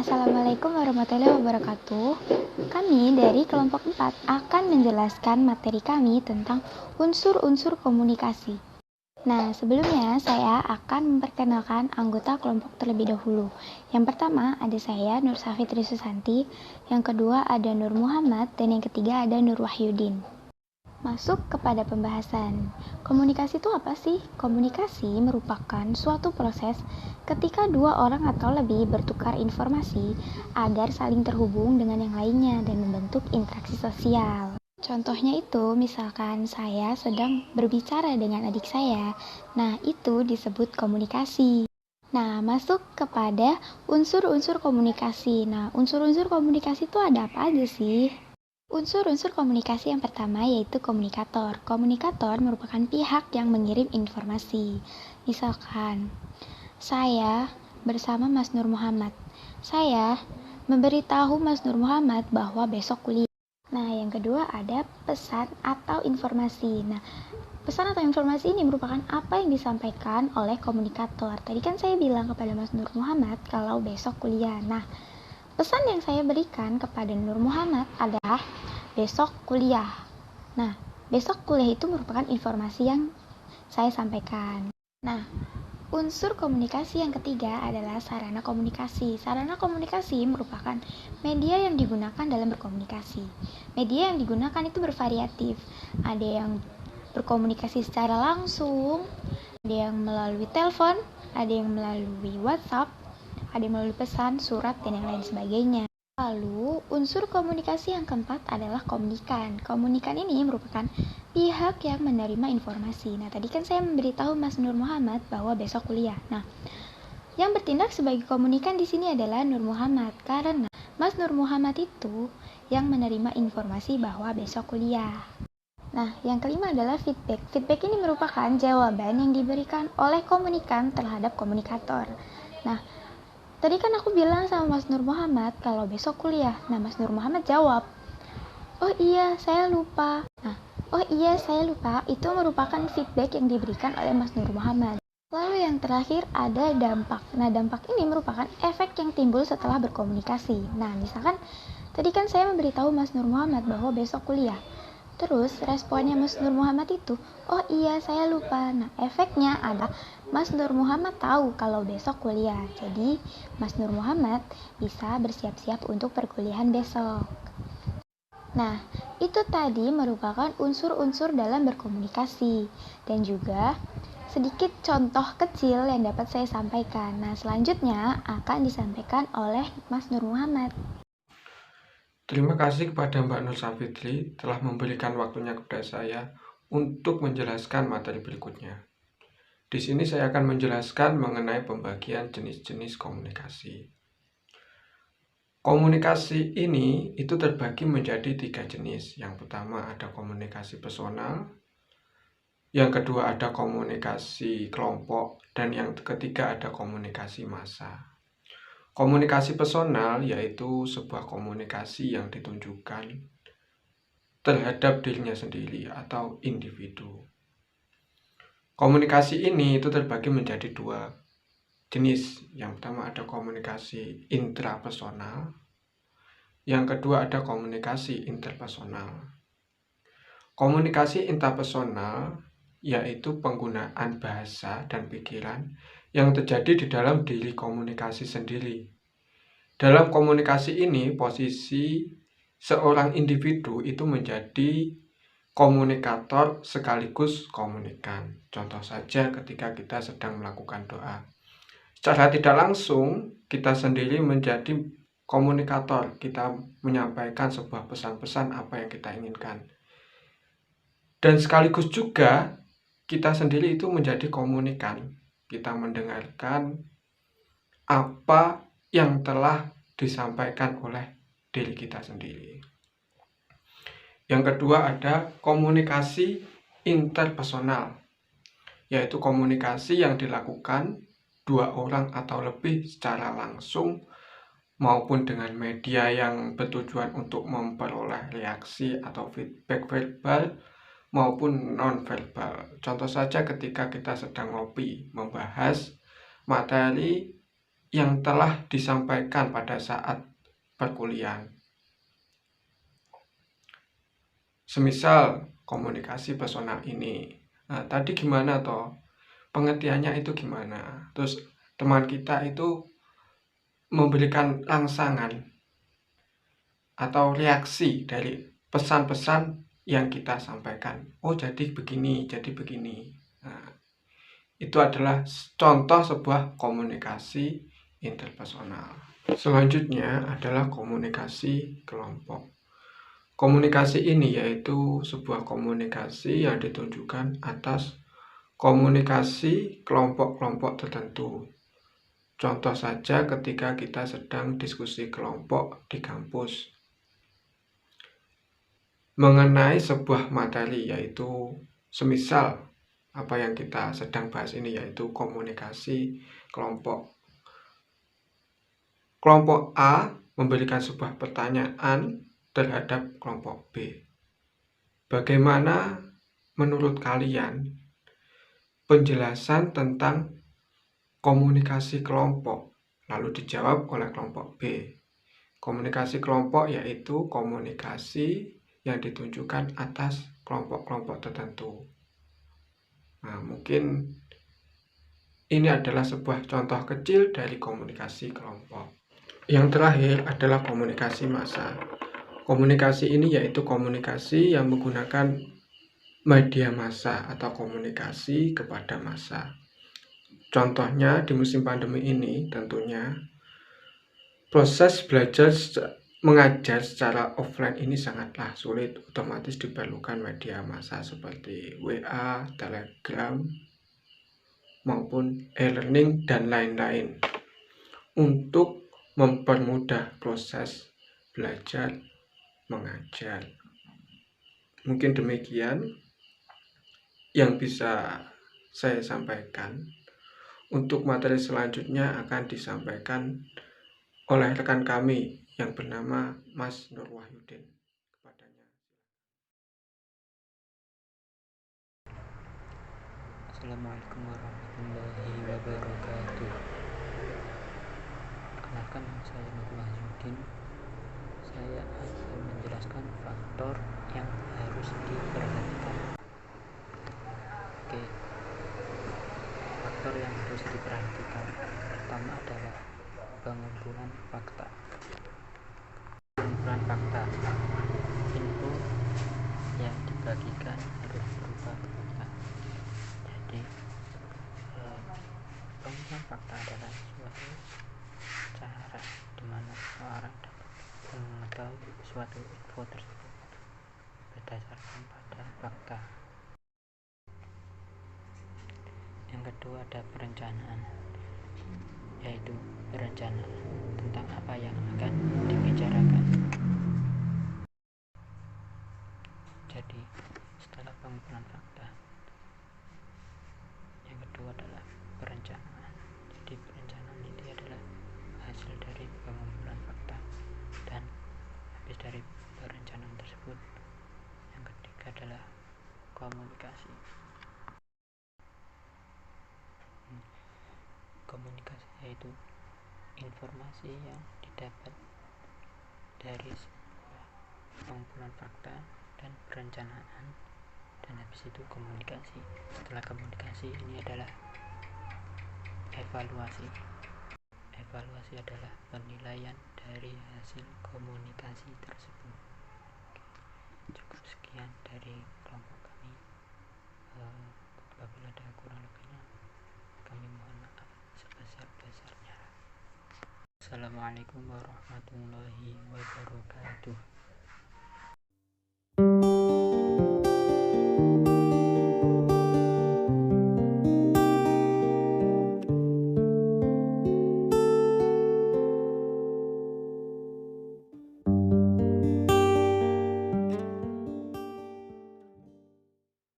Assalamualaikum warahmatullahi wabarakatuh. Kami dari kelompok 4 akan menjelaskan materi kami tentang unsur-unsur komunikasi. Nah, sebelumnya saya akan memperkenalkan anggota kelompok terlebih dahulu. Yang pertama ada saya, Nur Safitri Susanti. Yang kedua ada Nur Muhammad. Dan yang ketiga ada Nur Wahyudin. Masuk kepada pembahasan. Komunikasi itu apa sih? Komunikasi merupakan suatu proses ketika dua orang atau lebih bertukar informasi agar saling terhubung dengan yang lainnya dan membentuk interaksi sosial. Contohnya itu, misalkan saya sedang berbicara dengan adik saya. Nah, itu disebut komunikasi. Nah, masuk kepada unsur-unsur komunikasi. Nah, unsur-unsur komunikasi itu ada apa aja sih? Unsur-unsur komunikasi yang pertama yaitu komunikator. Komunikator merupakan pihak yang mengirim informasi. Misalkan, saya bersama Mas Nur Muhammad. Saya memberitahu Mas Nur Muhammad bahwa besok kuliah. Nah, yang kedua ada pesan atau informasi. Nah, pesan atau informasi ini merupakan apa yang disampaikan oleh komunikator. Tadi kan saya bilang kepada Mas Nur Muhammad kalau besok kuliah. Nah, pesan yang saya berikan kepada Nur Muhammad adalah besok kuliah. Nah, besok kuliah itu merupakan informasi yang saya sampaikan. Nah, unsur komunikasi yang ketiga adalah sarana komunikasi. Sarana komunikasi merupakan media yang digunakan dalam berkomunikasi. Media yang digunakan itu bervariatif. Ada yang berkomunikasi secara langsung, ada yang melalui telepon, ada yang melalui WhatsApp, ada yang melalui pesan, surat, dan yang lain sebagainya. Lalu, unsur komunikasi yang keempat adalah komunikan. Komunikan ini merupakan pihak yang menerima informasi. Nah, tadi kan saya memberitahu Mas Nur Muhammad bahwa besok kuliah. Nah, yang bertindak sebagai komunikan di sini adalah Nur Muhammad, karena Mas Nur Muhammad itu yang menerima informasi bahwa besok kuliah. Nah, yang kelima adalah feedback. Feedback ini merupakan jawaban yang diberikan oleh komunikan terhadap komunikator. Nah, tadi kan aku bilang sama Mas Nur Muhammad kalau besok kuliah. Nah, Mas Nur Muhammad jawab, "Oh iya, saya lupa." Nah, "Oh iya, saya lupa" itu merupakan feedback yang diberikan oleh Mas Nur Muhammad. Lalu yang terakhir ada dampak. Nah, dampak ini merupakan efek yang timbul setelah berkomunikasi. Nah, misalkan tadi kan saya memberitahu Mas Nur Muhammad bahwa besok kuliah. Terus responnya Mas Nur Muhammad itu, "Oh iya, saya lupa." Nah, efeknya adalah Mas Nur Muhammad tahu kalau besok kuliah. Jadi, Mas Nur Muhammad bisa bersiap-siap untuk perkuliahan besok. Nah, itu tadi merupakan unsur-unsur dalam berkomunikasi. Dan juga sedikit contoh kecil yang dapat saya sampaikan. Nah, selanjutnya akan disampaikan oleh Mas Nur Muhammad. Terima kasih kepada Mbak Nur Safitri telah memberikan waktunya kepada saya untuk menjelaskan materi berikutnya. Di sini saya akan menjelaskan mengenai pembagian jenis-jenis komunikasi. Komunikasi ini itu terbagi menjadi 3 jenis. Yang pertama ada komunikasi personal, yang kedua ada komunikasi kelompok, dan yang ketiga ada komunikasi massa. Komunikasi personal yaitu sebuah komunikasi yang ditunjukkan terhadap dirinya sendiri atau individu. Komunikasi ini itu terbagi menjadi 2 jenis. Yang pertama ada komunikasi intrapersonal, yang kedua ada komunikasi interpersonal. Komunikasi intrapersonal yaitu penggunaan bahasa dan pikiran yang terjadi di dalam diri komunikasi sendiri. Dalam komunikasi ini, posisi seorang individu itu menjadi komunikator sekaligus komunikan. Contoh saja ketika kita sedang melakukan doa. Secara tidak langsung, kita sendiri menjadi komunikator. Kita menyampaikan sebuah pesan-pesan apa yang kita inginkan. Dan sekaligus juga, kita sendiri itu menjadi komunikan. Kita mendengarkan apa yang telah disampaikan oleh diri kita sendiri. Yang kedua ada komunikasi interpersonal, yaitu komunikasi yang dilakukan 2 orang atau lebih secara langsung maupun dengan media yang bertujuan untuk memperoleh reaksi atau feedback verbal maupun non-verbal. Contoh saja ketika kita sedang ngopi, membahas materi yang telah disampaikan pada saat perkuliahan. Semisal komunikasi personal ini, nah, tadi gimana toh? Pengertiannya itu gimana? Terus teman kita itu memberikan rangsangan atau reaksi dari pesan-pesan yang kita sampaikan. Oh, jadi begini, jadi begini. Nah, itu adalah contoh sebuah komunikasi interpersonal. Selanjutnya adalah komunikasi kelompok. Komunikasi ini yaitu sebuah komunikasi yang ditunjukkan atas komunikasi kelompok-kelompok tertentu. Contoh saja ketika kita sedang diskusi kelompok di kampus mengenai sebuah materi, yaitu semisal apa yang kita sedang bahas ini yaitu komunikasi kelompok. Kelompok A memberikan sebuah pertanyaan terhadap kelompok B. Bagaimana menurut kalian penjelasan tentang komunikasi kelompok? Lalu dijawab oleh kelompok B. Komunikasi kelompok yaitu komunikasi yang ditunjukkan atas kelompok-kelompok tertentu. Nah, mungkin ini adalah sebuah contoh kecil dari komunikasi kelompok. Yang terakhir adalah komunikasi massa. Komunikasi ini yaitu komunikasi yang menggunakan media massa atau komunikasi kepada massa. Contohnya di musim pandemi ini tentunya proses belajar mengajar secara offline ini sangatlah sulit, otomatis diperlukan media massa seperti WA, Telegram, maupun e-learning dan lain-lain untuk mempermudah proses belajar mengajar. Mungkin demikian yang bisa saya sampaikan. Untuk materi selanjutnya akan disampaikan oleh rekan kami yang bernama Mas Nur Wahyudin. Kepadanya. Assalamualaikum warahmatullahi wabarakatuh. Perkenalkan, saya Nur Wahyudin. Saya akan menjelaskan faktor yang harus diperhatikan. Oke, faktor yang harus diperhatikan pertama adalah pengumpulan fakta. Pengumpulan fakta, info yang dibagikan harus berupa fakta. Jadi pengumpulan fakta adalah suatu cara di mana seseorang dapat mengetahui suatu info tersebut berdasarkan pada fakta. Yang kedua ada perencanaan, yaitu berencana tentang apa yang akan dibicarakan. Jadi setelah pengumpulan fakta, yang kedua adalah perencanaan. Jadi perencanaan ini adalah hasil dari pengumpulan fakta, dan habis dari perencanaan tersebut, yang ketiga adalah komunikasi. Komunikasi yaitu informasi yang didapat dari pengumpulan fakta dan perencanaan, dan habis itu komunikasi. Setelah komunikasi ini adalah evaluasi. Evaluasi adalah penilaian dari hasil komunikasi tersebut. Cukup sekian dari kelompok kami. Apabila ada kurang lebihnya, kami mohon maaf sebesar-besarnya. Assalamualaikum warahmatullahi wabarakatuh.